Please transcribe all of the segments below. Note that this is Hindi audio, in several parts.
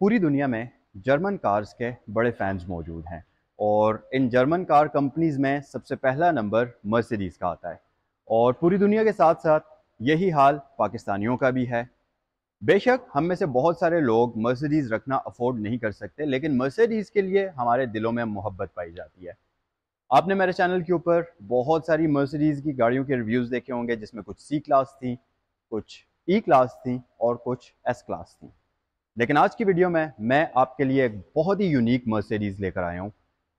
पूरी दुनिया में जर्मन कार्स के बड़े फैंस मौजूद हैं और इन जर्मन कार कंपनीज में सबसे पहला नंबर मर्सिडीज़ का आता है। और पूरी दुनिया के साथ साथ यही हाल पाकिस्तानियों का भी है। बेशक हम में से बहुत सारे लोग मर्सिडीज़ रखना अफोर्ड नहीं कर सकते, लेकिन मर्सिडीज़ के लिए हमारे दिलों में मोहब्बत पाई जाती है। आपने मेरे चैनल के ऊपर बहुत सारी मर्सिडीज़ की गाड़ियों के रिव्यूज़ देखे होंगे, जिसमें कुछ सी क्लास थी, कुछ ई क्लास थी और कुछ एस क्लास थी। लेकिन आज की वीडियो में मैं आपके लिए एक बहुत ही यूनिक मर्सिडीज़ लेकर आया हूँ।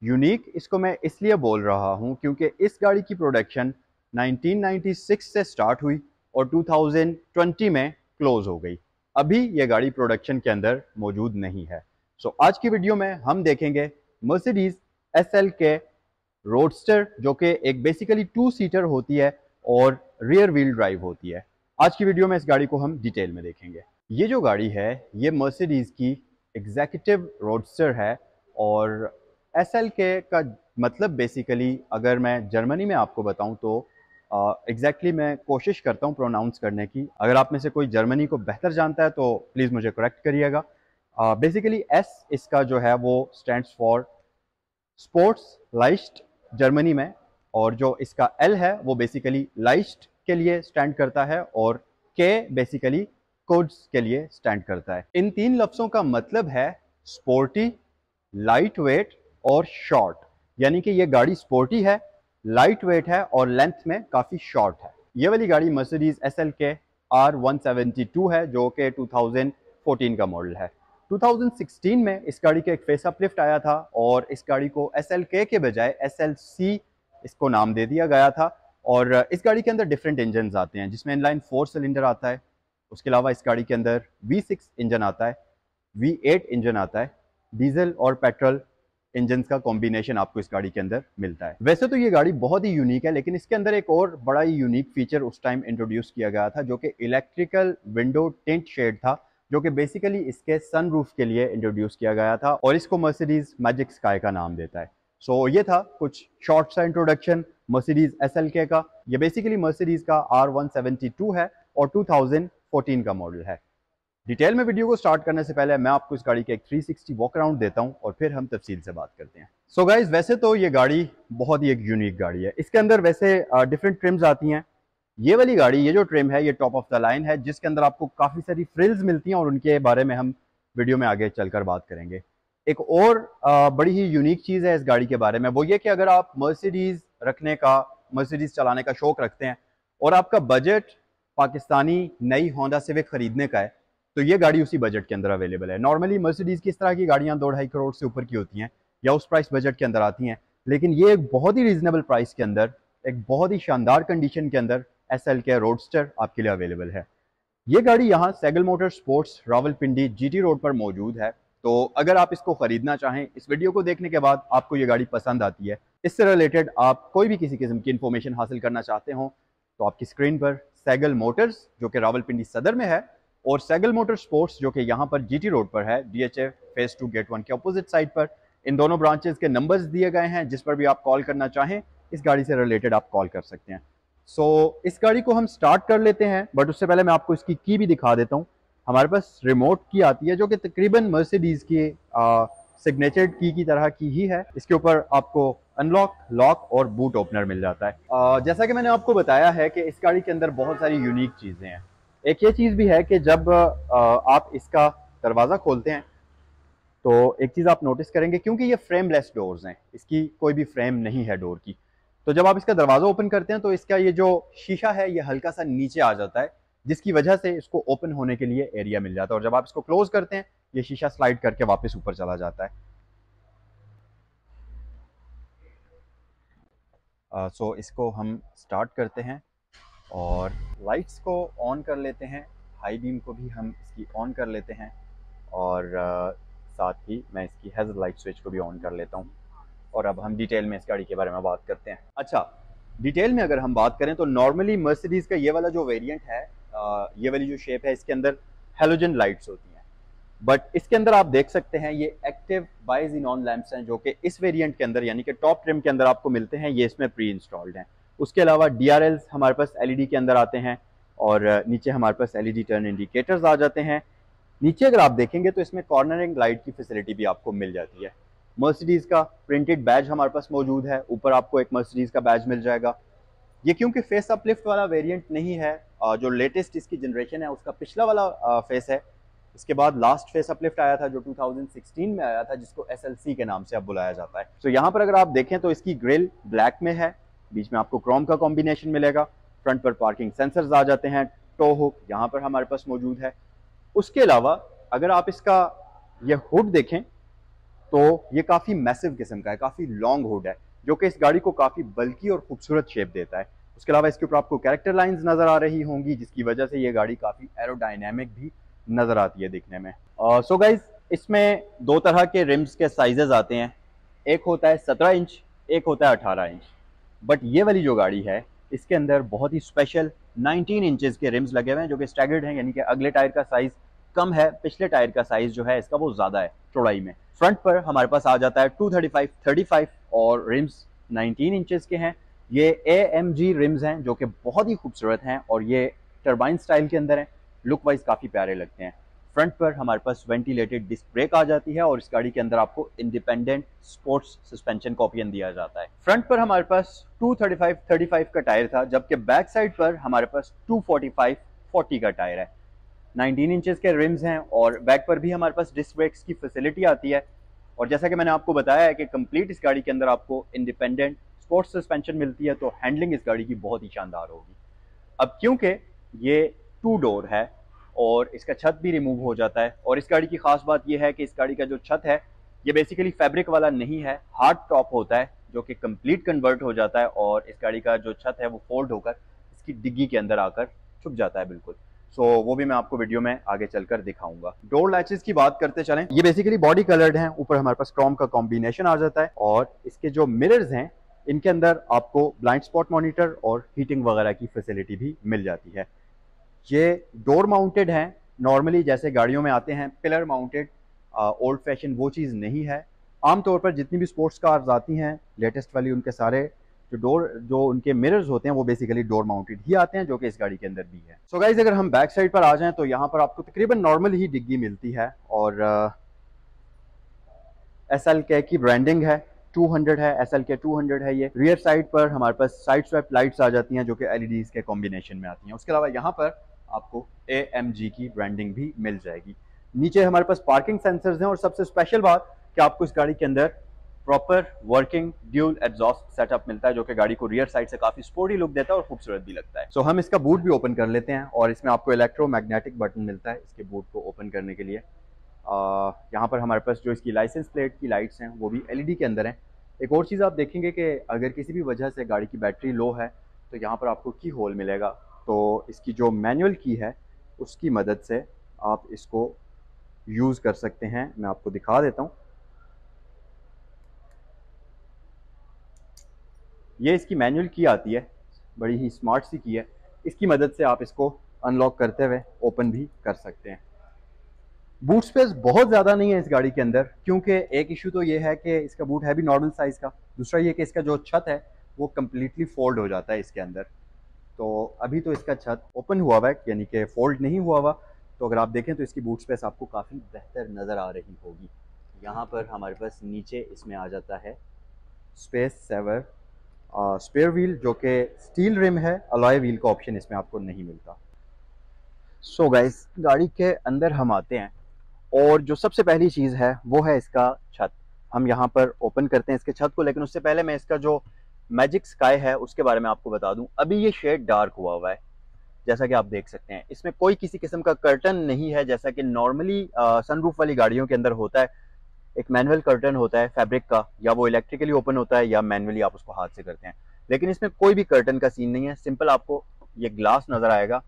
यूनिक इसको मैं इसलिए बोल रहा हूँ क्योंकि इस गाड़ी की प्रोडक्शन 1996 से स्टार्ट हुई और 2020 में क्लोज हो गई। अभी ये गाड़ी प्रोडक्शन के अंदर मौजूद नहीं है। सो आज की वीडियो में हम देखेंगे मर्सिडीज़ एसएल के रोडस्टर, जो कि एक बेसिकली 2 सीटर होती है और रियर व्हील ड्राइव होती है। आज की वीडियो में इस गाड़ी को हम डिटेल में देखेंगे। ये जो गाड़ी है ये मर्सिडीज़ की एग्जीक्यूटिव रोडस्टर है और एसएल के का मतलब बेसिकली अगर मैं जर्मनी में आपको बताऊं तो एग्जैक्टली मैं कोशिश करता हूं प्रोनाउंस करने की। अगर आप में से कोई जर्मनी को बेहतर जानता है तो प्लीज़ मुझे करेक्ट करिएगा। बेसिकली एस इसका जो है वो stands for sports list Germany में, और जो इसका एल है वो बेसिकली लाइस्ट के लिए स्टैंड करता है और के बेसिकली कोड्स के लिए स्टैंड करता है। इन 3 लफ्ज़ों का मतलब है स्पोर्टी, लाइट वेट और शॉर्ट। यानी कि ये गाड़ी स्पोर्टी है, लाइट वेट है और लेंथ में काफ़ी शॉर्ट है। ये वाली गाड़ी मर्सिडीज़ एसएल के R172 है, जो कि 2014 का मॉडल है। 2016 में इस गाड़ी का एक फेस अप लिफ्ट आया था और इस गाड़ी को SLK के बजाय SLC इसको नाम दे दिया गया था। और इस गाड़ी के अंदर डिफरेंट इंजन आते हैं, जिसमें इनलाइन 4 सिलेंडर आता है। उसके अलावा इस गाड़ी के अंदर V6 इंजन आता है, V8 इंजन आता है, डीजल और पेट्रोल इंजन का कॉम्बिनेशन आपको इस गाड़ी के अंदर मिलता है। वैसे तो ये गाड़ी बहुत ही यूनिक है, लेकिन इसके अंदर एक और बड़ा ही यूनिक फीचर उस टाइम इंट्रोड्यूस किया गया था, जो कि इलेक्ट्रिकल विंडो टिंट शेड था, जो कि बेसिकली इसके सनरूफ के लिए इंट्रोड्यूस किया गया था और इसको मर्सिडीज मैजिक स्काई का नाम देता है। सो ये था कुछ शॉर्ट सा इंट्रोडक्शन मर्सिडीज SLK का। ये बेसिकली मर्सिडीज का R172 है और 2014 का मॉडल है। डिटेल में वीडियो को स्टार्ट करने से पहले मैं आपको इस गाड़ी के एक 360 वॉक अराउंड देता हूं और फिर हम तफसील से बात करते हैं। सो गाइज, वैसे तो ये गाड़ी बहुत ही एक यूनिक गाड़ी है। इसके अंदर वैसे डिफरेंट ट्रिम्स आती हैं। ये वाली गाड़ी, ये जो ट्रिम है ये टॉप ऑफ द लाइन है, जिसके अंदर आपको काफ़ी सारी फ्रिल्स मिलती हैं और उनके बारे में हम वीडियो में आगे चलकर बात करेंगे। एक और बड़ी ही यूनिक चीज़ है इस गाड़ी के बारे में, वो ये कि अगर आप मर्सिडीज़ रखने का, मर्सिडीज़ चलाने का शौक़ रखते हैं और आपका बजट पाकिस्तानी नई होंडा सिविक खरीदने का है, तो ये गाड़ी उसी बजट के अंदर अवेलेबल है। नॉर्मली मर्सिडीज़ की इस तरह की गाड़ियाँ 2-2.5 करोड़ से ऊपर की होती हैं या उस प्राइस बजट के अंदर आती हैं, लेकिन ये एक बहुत ही रीजनेबल प्राइस के अंदर, एक बहुत ही शानदार कंडीशन के अंदर SLK रोडस्टर आपके लिए अवेलेबल है। ये गाड़ी यहाँ Saigal motor sports Rawalpindi GT road पर मौजूद है। तो अगर आप इसको खरीदना चाहें, इस वीडियो को देखने के बाद आपको ये गाड़ी पसंद आती है, इससे रिलेटेड आप कोई भी किसी किस्म की इन्फॉर्मेशन हासिल करना चाहते हो, तो आपकी स्क्रीन पर सैगल मोटर्स, जो कि रावलपिंडी सदर में है, और सैगल मोटर स्पोर्ट्स, जो कि यहाँ पर GT रोड पर है, DHA फेज 2 गेट 1 के अपोजिट साइड पर, इन दोनों ब्रांचेस के नंबर्स दिए गए हैं, जिस पर भी आप कॉल करना चाहें इस गाड़ी से रिलेटेड आप कॉल कर सकते हैं। सो इस गाड़ी को हम स्टार्ट कर लेते हैं, बट उससे पहले मैं आपको इसकी की भी दिखा देता हूँ। हमारे पास रिमोट की आती है, जो कि तकरीबन मर्सिडीज़ की सिग्नेचर्ड की तरह की ही है। इसके ऊपर आपको अनलॉक, लॉक और बूट ओपनर मिल जाता है। जैसा कि मैंने आपको बताया है कि इस गाड़ी के अंदर बहुत सारी यूनिक चीज़ें हैं। एक ये चीज़ भी है कि जब आप इसका दरवाज़ा खोलते हैं तो एक चीज़ आप नोटिस करेंगे, क्योंकि ये फ्रेमलेस डोर्स हैं, इसकी कोई भी फ्रेम नहीं है डोर की, तो जब आप इसका दरवाज़ा ओपन करते हैं तो इसका ये जो शीशा है ये हल्का सा नीचे आ जाता है, जिसकी वजह से इसको ओपन होने के लिए एरिया मिल जाता है, और जब आप इसको क्लोज करते हैं ये शीशा स्लाइड करके वापस ऊपर चला जाता है। सो इसको हम स्टार्ट करते हैं और लाइट्स को ऑन कर लेते हैं, हाई बीम को भी हम इसकी ऑन कर लेते हैं, और साथ ही मैं इसकी हैज़र्ड लाइट स्विच को भी ऑन कर लेता हूँ। और अब हम डिटेल में इस गाड़ी के बारे में बात करते हैं। अच्छा, डिटेल में अगर हम बात करें तो नॉर्मली मर्सिडीज़ का ये वाला जो वेरिएंट है, ये वाली जो शेप है, इसके अंदर हेलोजन लाइट्स होती हैं, बट इसके अंदर आप देख सकते हैं ये एक्टिव बाइजीनॉन लैंप्स हैं, जो कि इस वेरिएंट के अंदर यानी कि टॉप ट्रिम के अंदर आपको मिलते हैं। ये इसमें प्री इंस्टॉल्ड हैं। उसके अलावा DRLs हमारे पास LED के अंदर आते हैं और नीचे हमारे पास LED टर्न इंडिकेटर्स आ जाते हैं। नीचे अगर आप देखेंगे तो इसमें कॉर्नरिंग लाइट की फैसिलिटी भी आपको मिल जाती है। मर्सिडीज का प्रिंटेड बैज हमारे पास मौजूद है, ऊपर आपको एक मर्सिडीज का बैज मिल जाएगा। ये क्योंकि फेस अपलिफ्ट वाला वेरिएंट नहीं है, जो लेटेस्ट इसकी जनरेशन है उसका पिछला वाला फेस है। इसके बाद लास्ट फेस अपलिफ्ट आया था जो 2016 में आया था, जिसको SLC के नाम से अब बुलाया जाता है। तो यहाँ पर अगर आप देखें तो इसकी ग्रिल ब्लैक में है, बीच में आपको क्रोम का कॉम्बिनेशन मिलेगा। फ्रंट पर पार्किंग सेंसर्स आ जाते हैं, टो हुक यहाँ पर हमारे पास मौजूद है। उसके अलावा अगर आप इसका ये हुड देखें तो ये काफ़ी मैसिव किस्म का है, काफ़ी लॉन्ग हुड है, जो कि इस गाड़ी को काफ़ी बल्कि और खूबसूरत शेप देता है। उसके अलावा इसके ऊपर आपको कैरेक्टर लाइंस नज़र आ रही होंगी, जिसकी वजह से ये गाड़ी काफ़ी एरोडायनेमिक भी नज़र आती है दिखने में। सो गाइज, इसमें दो तरह के रिम्स के साइजेस आते हैं, एक होता है 17 इंच, एक होता है 18 इंच। बट ये वाली जो गाड़ी है इसके अंदर बहुत ही स्पेशल 19 इंचेस के रिम्स लगे हुए हैं, जो कि स्टैगर्ड हैं, यानी कि अगले टायर का साइज कम है, पिछले टायर का साइज जो है इसका वो ज़्यादा है चौड़ाई में। फ्रंट पर हमारे पास आ जाता है 235, 35 और रिम्स 19 इंचेस के हैं। ये AMG रिम्स हैं जो कि बहुत ही खूबसूरत हैं और ये टर्बाइन स्टाइल के अंदर हैं, लुक वाइज काफ़ी प्यारे लगते हैं। फ्रंट पर हमारे पास वेंटिलेटेड डिस्क ब्रेक आ जाती है और इस गाड़ी के अंदर आपको इंडिपेंडेंट स्पोर्ट्स सस्पेंशन का ऑप्शन दिया जाता है। फ्रंट पर हमारे पास 235, 35 का टायर था, जबकि बैक साइड पर हमारे पास 245, 40 का टायर है। 19 इंचेस के रिम्स हैं और बैक पर भी हमारे पास डिस्क ब्रेक्स की फैसिलिटी आती है। और जैसा कि मैंने आपको बताया है कि कंप्लीट इस गाड़ी के अंदर आपको इंडिपेंडेंट स्पोर्ट्स सस्पेंशन मिलती है, तो हैंडलिंग इस गाड़ी की बहुत ही शानदार होगी। अब क्योंकि ये 2 डोर है और इसका छत भी रिमूव हो जाता है, और इस गाड़ी की खास बात यह है कि इस गाड़ी का जो छत है ये बेसिकली फैब्रिक वाला नहीं है, हार्ड टॉप होता है, जो कि कंप्लीट कन्वर्ट हो जाता है और इस गाड़ी का जो छत है वो फोल्ड होकर इसकी डिग्गी के अंदर आकर छुप जाता है बिल्कुल। सो वो भी मैं आपको वीडियो में आगे चलकर दिखाऊंगा। डोर लैचेस की बात करते चलें, ये बेसिकली बॉडी कलर्ड हैं, ऊपर हमारे पास क्रोम का कॉम्बिनेशन आ जाता है और इसके जो मिरर्स हैं इनके अंदर आपको ब्लाइंड स्पॉट मॉनिटर और हीटिंग वगैरह की फैसिलिटी भी मिल जाती है। ये डोर माउंटेड हैं, नॉर्मली जैसे गाड़ियों में आते हैं पिलर माउंटेड, ओल्ड फैशन वो चीज़ नहीं है। आमतौर पर जितनी भी स्पोर्ट्स कार्स आती हैं लेटेस्ट वाली, उनके सारे जो उनके मिरर्स होते हैं वो बेसिकली डोर माउंटेड ही आते हैं, जो कि इस गाड़ी के अंदर भी है। सो गाइज, अगर हम बैक साइड पर आ जाएं तो यहाँ पर आपको तकरीबन नॉर्मल ही डिग्गी मिलती है और SLK की ब्रांडिंग है, 200 है, SLK 200 है। ये रियर साइड पर हमारे पास साइड स्वैप लाइट्स आ जाती हैं जो कि LEDs के कॉम्बिनेशन में आती हैं। उसके अलावा यहाँ पर आपको AMG की ब्रांडिंग भी मिल जाएगी। नीचे हमारे पास पार्किंग सेंसर्स हैं और सबसे स्पेशल बात कि आपको इस गाड़ी के अंदर proper working dual exhaust setup मिलता है, जो कि गाड़ी को रियर साइड से काफी स्पोर्टी लुक देता है और खूबसूरत भी लगता है। सो हम इसका बूट भी ओपन कर लेते हैं और इसमें आपको इलेक्ट्रोमैग्नेटिक बटन मिलता है इसके बूट को ओपन करने के लिए। यहाँ पर हमारे पास जो इसकी लाइसेंस प्लेट की लाइट्स हैं वो भी LED के अंदर हैं। एक और चीज़ आप देखेंगे कि अगर किसी भी वजह से गाड़ी की बैटरी लो है तो यहाँ पर आपको की होल मिलेगा, तो इसकी जो मैनुअल की है उसकी मदद से आप इसको यूज़ कर सकते हैं। मैं आपको दिखा देता हूँ, ये इसकी मैनुअल की आती है, बड़ी ही स्मार्ट सी की है, इसकी मदद से आप इसको अनलॉक करते हुए ओपन भी कर सकते हैं। बूट स्पेस बहुत ज़्यादा नहीं है इस गाड़ी के अंदर, क्योंकि एक इशू तो ये है कि इसका बूट है भी नॉर्मल साइज़ का, दूसरा ये कि इसका जो छत है वो कम्प्लीटली फोल्ड हो जाता है इसके अंदर। तो अभी तो इसका छत ओपन हुआ हुआ है, यानी कि फोल्ड नहीं हुआ हुआ, तो अगर आप देखें तो इसकी बूट स्पेस आपको काफ़ी बेहतर नज़र आ रही होगी। यहाँ पर हमारे पास नीचे इसमें आ जाता है स्पेस सेवर स्पेयर व्हील, जो कि स्टील रिम है, अलॉय व्हील का ऑप्शन इसमें आपको नहीं मिलता। सो गाइस, गाड़ी के अंदर हम आते हैं और जो सबसे पहली चीज़ है वो है इसका छत। हम यहाँ पर ओपन करते हैं इसके छत को, लेकिन उससे पहले मैं इसका जो मैजिक स्काई है उसके बारे में आपको बता दूं। अभी ये शेड डार्क हुआ हुआ है, जैसा कि आप देख सकते हैं। इसमें कोई किसी किस्म का कर्टन नहीं है, जैसा कि नॉर्मली सनरूफ वाली गाड़ियों के अंदर होता है। एक मैनुअल कर्टन होता है फैब्रिक का, या वो इलेक्ट्रिकली ओपन होता है या मैनुअली आप उसको हाथ से करते हैं, लेकिन इसमें कोई भी कर्टन का सीन नहीं है। सिंपल आपको ये ग्लास नज़र आएगा,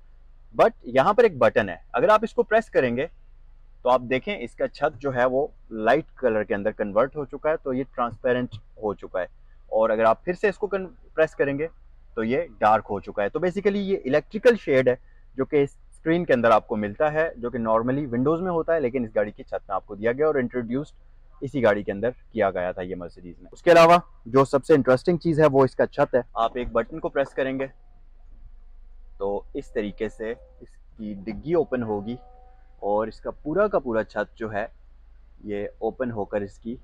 बट यहाँ पर एक बटन है, अगर आप इसको प्रेस करेंगे तो आप देखें इसका छत जो है वो लाइट कलर के अंदर कन्वर्ट हो चुका है, तो ये ट्रांसपेरेंट हो चुका है। और अगर आप फिर से इसको प्रेस करेंगे तो ये डार्क हो चुका है। तो बेसिकली ये इलेक्ट्रिकल शेड है जो कि इस स्क्रीन के अंदर आपको मिलता है, जो कि नॉर्मली विंडोज़ में होता है, लेकिन इस गाड़ी की छत में आपको दिया गया और इंट्रोड्यूस्ड इसी गाड़ी के अंदर किया गया था ये मर्सिडीज में। उसके अलावा जो सबसे इंटरेस्टिंग चीज़ है वो इसका छत है। आप एक बटन को प्रेस करेंगे तो इस तरीके से इसकी डिग्गी ओपन होगी और इसका पूरा का पूरा छत जो है ये ओपन होकर इसकी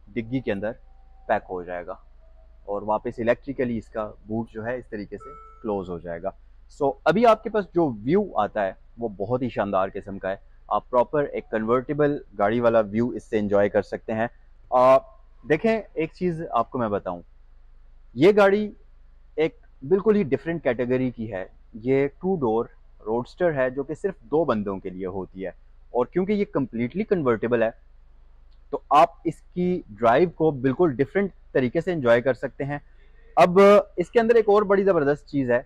डिग्गी के अंदर पैक हो जाएगा और वापस इलेक्ट्रिकली इसका बूट जो है इस तरीके से क्लोज हो जाएगा। सो अभी आपके पास जो व्यू आता है वो बहुत ही शानदार किस्म का है। आप प्रॉपर एक कन्वर्टेबल गाड़ी वाला व्यू इससे एंजॉय कर सकते हैं। देखें, एक चीज़ आपको मैं बताऊं, ये गाड़ी एक बिल्कुल ही डिफरेंट कैटेगरी की है। ये 2 डोर रोडस्टर है जो कि सिर्फ 2 बंदों के लिए होती है, और क्योंकि ये कम्प्लीटली कन्वर्टेबल है तो आप इसकी ड्राइव को बिल्कुल डिफरेंट तरीके से एंजॉय कर सकते हैं। अब इसके अंदर एक और बड़ी ज़बरदस्त चीज़ है,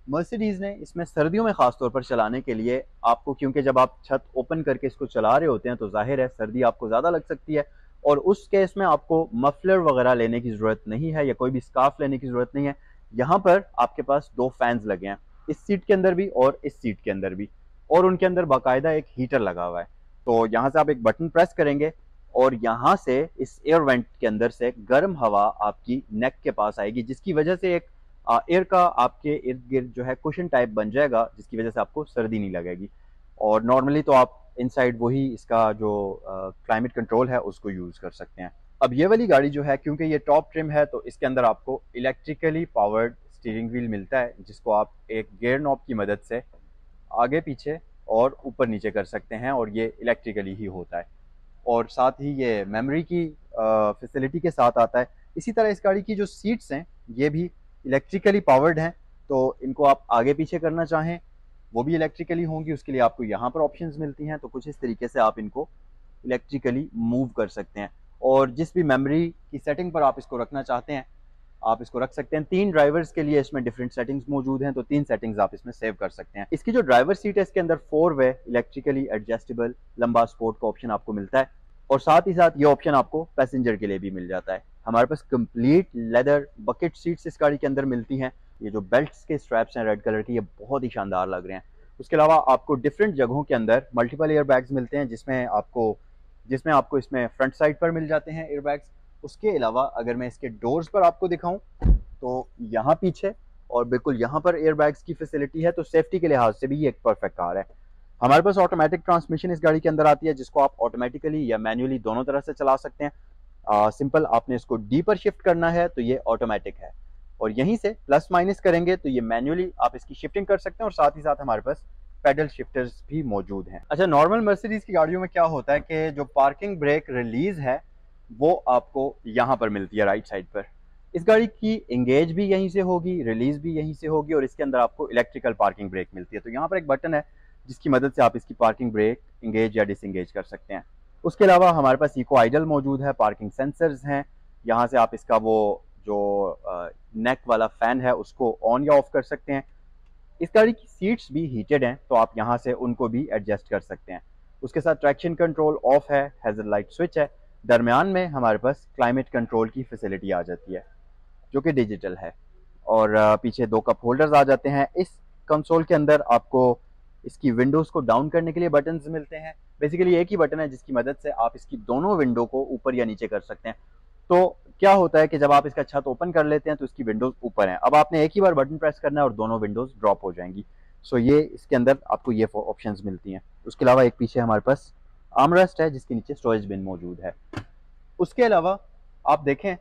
मर्सिडीज़ ने इसमें सर्दियों में ख़ास तौर पर चलाने के लिए आपको, क्योंकि जब आप छत ओपन करके इसको चला रहे होते हैं तो जाहिर है सर्दी आपको ज़्यादा लग सकती है, और उस केस में आपको मफलर वगैरह लेने की ज़रूरत नहीं है या कोई भी स्कार्फ लेने की ज़रूरत नहीं है। यहाँ पर आपके पास 2 फैंस लगे हैं, इस सीट के अंदर भी और इस सीट के अंदर भी, और उनके अंदर बाकायदा एक हीटर लगा हुआ है। तो यहाँ से आप एक बटन प्रेस करेंगे और यहाँ से इस एयर वेंट के अंदर से गर्म हवा आपकी नेक के पास आएगी, जिसकी वजह से एक एयर का आपके इर्द गिर्द जो है कुशन टाइप बन जाएगा, जिसकी वजह से आपको सर्दी नहीं लगेगी। और नॉर्मली तो आप इनसाइड वही इसका जो क्लाइमेट कंट्रोल है उसको यूज़ कर सकते हैं। अब ये वाली गाड़ी जो है, क्योंकि ये टॉप ट्रिम है तो इसके अंदर आपको इलेक्ट्रिकली पावर्ड स्टीयरिंग व्हील मिलता है, जिसको आप एक गियर नॉब की मदद से आगे पीछे और ऊपर नीचे कर सकते हैं, और ये इलेक्ट्रिकली ही होता है। और साथ ही ये मेमोरी की फैसिलिटी के साथ आता है। इसी तरह इस गाड़ी की जो सीट्स हैं ये भी इलेक्ट्रिकली पावर्ड हैं, तो इनको आप आगे पीछे करना चाहें वो भी इलेक्ट्रिकली होंगी। उसके लिए आपको यहाँ पर ऑप्शंस मिलती हैं, तो कुछ इस तरीके से आप इनको इलेक्ट्रिकली मूव कर सकते हैं, और जिस भी मेमोरी की सेटिंग पर आप इसको रखना चाहते हैं आप इसको रख सकते हैं। 3 ड्राइवर्स के लिए इसमें डिफरेंट सेटिंग्स मौजूद हैं, तो 3 सेटिंग्स आप इसमें सेव कर सकते हैं। इसकी जो ड्राइवर सीट है इसके अंदर 4 वे इलेक्ट्रिकली एडजस्टेबल लंबा स्पोर्ट का ऑप्शन आपको मिलता है, और साथ ही साथ ये ऑप्शन आपको पैसेंजर के लिए भी मिल जाता है। हमारे पास कंप्लीट लेदर बकेट सीट्स इस गाड़ी के अंदर मिलती हैं। ये जो बेल्ट्स के स्ट्रैप्स हैं रेड कलर के, ये बहुत ही शानदार लग रहे हैं। उसके अलावा आपको डिफरेंट जगहों के अंदर मल्टीपल एयर बैग्स मिलते हैं, जिसमें आपको इसमें फ्रंट साइड पर मिल जाते हैं एयर बैग्स। उसके अलावा अगर मैं इसके डोर्स पर आपको दिखाऊं तो यहाँ पीछे और बिल्कुल यहाँ पर एयर बैग्स की फैसिलिटी है, तो सेफ्टी के लिहाज से भी ये एक परफेक्ट कार है। हमारे पास ऑटोमेटिक ट्रांसमिशन इस गाड़ी के अंदर आती है, जिसको आप ऑटोमेटिकली या मैन्युअली दोनों तरह से चला सकते हैं। सिंपल आपने इसको डी पर शिफ्ट करना है तो ये ऑटोमेटिक है, और यहीं से प्लस माइनस करेंगे तो ये मैन्युअली आप इसकी शिफ्टिंग कर सकते हैं, और साथ ही साथ हमारे पास पेडल शिफ्टर्स भी मौजूद हैं। अच्छा, नॉर्मल मर्सिडीज की गाड़ियों में क्या होता है कि जो पार्किंग ब्रेक रिलीज है वो आपको यहाँ पर मिलती है राइट साइड पर। इस गाड़ी की एंगेज भी यहीं से होगी, रिलीज भी यहीं से होगी, और इसके अंदर आपको इलेक्ट्रिकल पार्किंग ब्रेक मिलती है। तो यहाँ पर एक बटन है जिसकी मदद से आप इसकी पार्किंग ब्रेक इंगेज या डिसंगेज कर सकते हैं। उसके अलावा हमारे पास इको आइडल मौजूद है, पार्किंग सेंसर्स हैं। यहाँ से आप इसका वो जो नेक वाला फैन है उसको ऑन या ऑफ कर सकते हैं। इस गाड़ी की सीट्स भी हीटेड हैं, तो आप यहाँ से उनको भी एडजस्ट कर सकते हैं। उसके साथ ट्रैक्शन कंट्रोल ऑफ है, हैजल लाइट स्विच है। दरमियान में हमारे पास क्लाइमेट कंट्रोल की फैसिलिटी आ जाती है जो कि डिजिटल है, और पीछे 2 कप होल्डर्स आ जाते हैं। इस कंसोल के अंदर आपको इसकी विंडोज़ को डाउन करने के लिए बटन्स मिलते हैं। बेसिकली एक ही बटन है जिसकी मदद से आप इसकी दोनों विंडो को ऊपर या नीचे कर सकते हैं। तो क्या होता है कि जब आप इसका छत ओपन कर लेते हैं तो इसकी विंडोज़ ऊपर हैं, अब आपने एक ही बार बटन प्रेस करना है और दोनों विंडोज़ ड्रॉप हो जाएंगी। सो ये इसके अंदर आपको ये ऑप्शंस मिलती हैं। उसके अलावा एक पीछे हमारे पास आर्मरेस्ट है जिसके नीचे स्टोरेज बिन मौजूद है। उसके अलावा आप देखें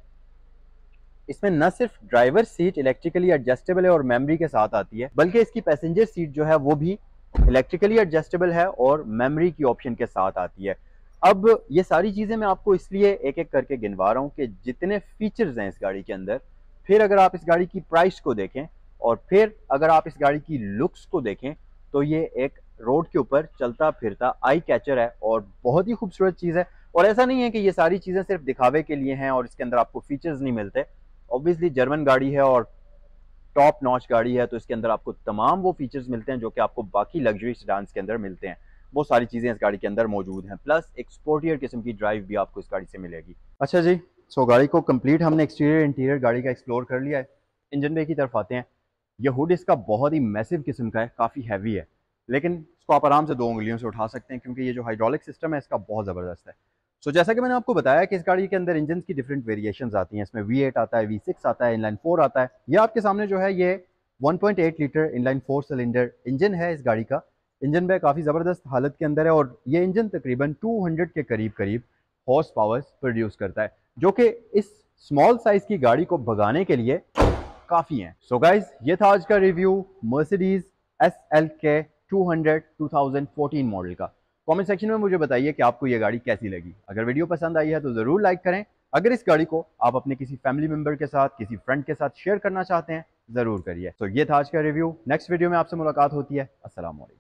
इसमें न सिर्फ ड्राइवर सीट इलेक्ट्रिकली एडजस्टेबल है और मेमोरी के साथ आती है, बल्कि इसकी पैसेंजर सीट जो है वो भी इलेक्ट्रिकली एडजस्टेबल है और मेमोरी की ऑप्शन के साथ आती है। अब ये सारी चीज़ें मैं आपको इसलिए एक एक करके गिनवा रहा हूँ कि जितने फीचर्स हैं इस गाड़ी के अंदर, फिर अगर आप इस गाड़ी की प्राइस को देखें और फिर अगर आप इस गाड़ी की लुक्स को देखें तो ये एक रोड के ऊपर चलता फिरता आई कैचर है और बहुत ही खूबसूरत चीज़ है। और ऐसा नहीं है कि ये सारी चीज़ें सिर्फ दिखावे के लिए हैं और इसके अंदर आपको फीचर्स नहीं मिलते। ऑब्वियसली जर्मन गाड़ी है और टॉप नॉच गाड़ी है, तो इसके अंदर आपको तमाम वो फीचर्स मिलते हैं जो कि आपको बाकी लग्जरी सेडान्स के अंदर मिलते हैं। वो सारी चीज़ें इस गाड़ी के अंदर मौजूद हैं, प्लस एक स्पोर्टियर किस्म की ड्राइव भी आपको इस गाड़ी से मिलेगी। अच्छा जी, सो गाड़ी को कंप्लीट हमने एक्सटीरियर इंटीरियर गाड़ी का एक्सप्लोर कर लिया है। इंजन बे की तरफ आते हैं। यह हुड इसका बहुत ही मैसिव किस्म का है, काफ़ी हैवी है, लेकिन इसको आप आराम से 2 उंगलियों से उठा सकते हैं क्योंकि ये जो हाइड्रोलिक सिस्टम है इसका बहुत ज़बरदस्त है। सो जैसा कि मैंने आपको बताया कि इस गाड़ी के अंदर इंजन की डिफरेंट वेरिएशंस आती हैं। इसमें V8 आता है, V6 आता है, इनलाइन 4 आता है। ये आपके सामने जो है ये 1.8 लीटर इनलाइन 4 सिलेंडर इंजन है इस गाड़ी का। इंजन बैग काफ़ी ज़बरदस्त हालत के अंदर है और ये इंजन तकरीबन 200 के करीब हॉर्स पावर्स प्रोड्यूस करता है, जो कि इस स्मॉल साइज़ की गाड़ी को भगाने के लिए काफ़ी हैं। सो गाइज, ये था आज का रिव्यू मर्सिडीज SLK 200 2014 मॉडल का। कमेंट सेक्शन में मुझे बताइए कि आपको ये गाड़ी कैसी लगी। अगर वीडियो पसंद आई है तो ज़रूर लाइक करें। अगर इस गाड़ी को आप अपने किसी फैमिली मेंबर के साथ, किसी फ्रेंड के साथ शेयर करना चाहते हैं, ज़रूर करिए। तो ये था आज का रिव्यू। नेक्स्ट वीडियो में आपसे मुलाकात होती है। अस्सलाम वालेकुम।